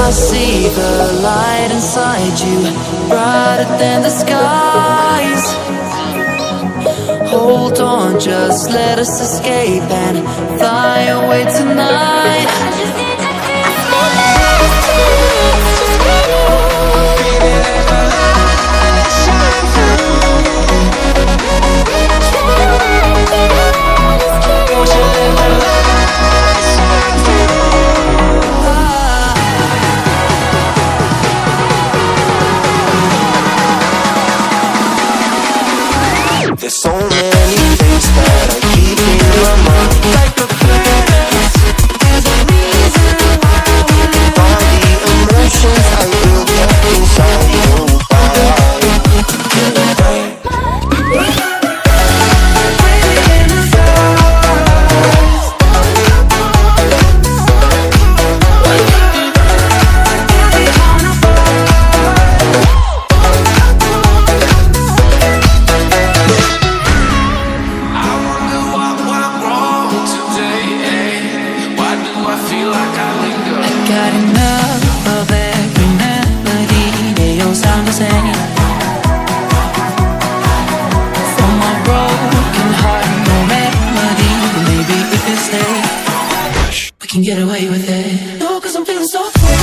I see the light inside you, brighter than the skies. Hold on, just let us escape and fly away tonight. There's so many things that I keep in my mind, like the planets. There's a reason why we find the emotions I built up inside your body. Got enough of every melody, they all sound the same. From my broken heart, no remedy. Maybe if we stay, we can get away with it. No, 'cause I'm feeling so free.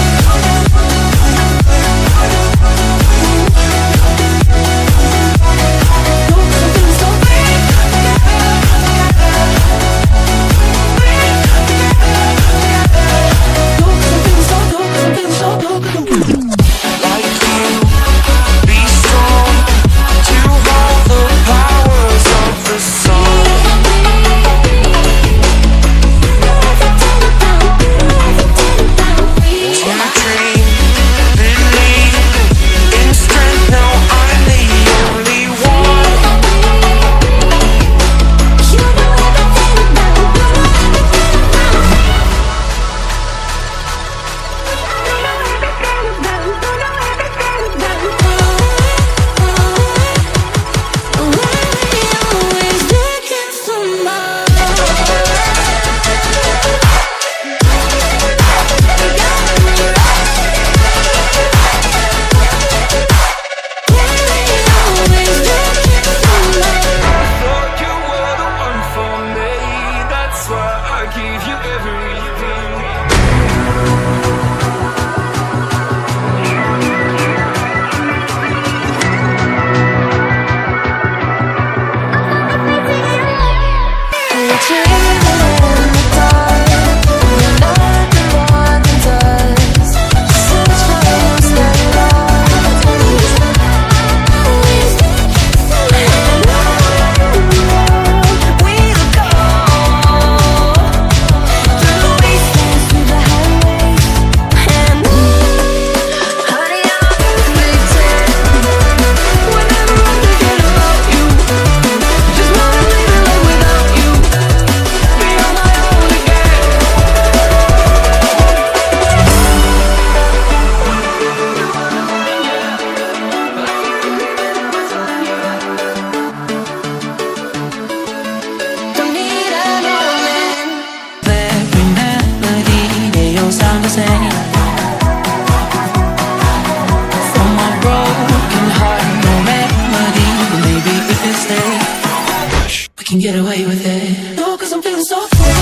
Can get away with it. No, 'cause I'm feeling so free.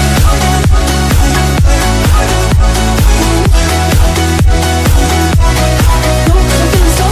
No, 'cause I'm feeling so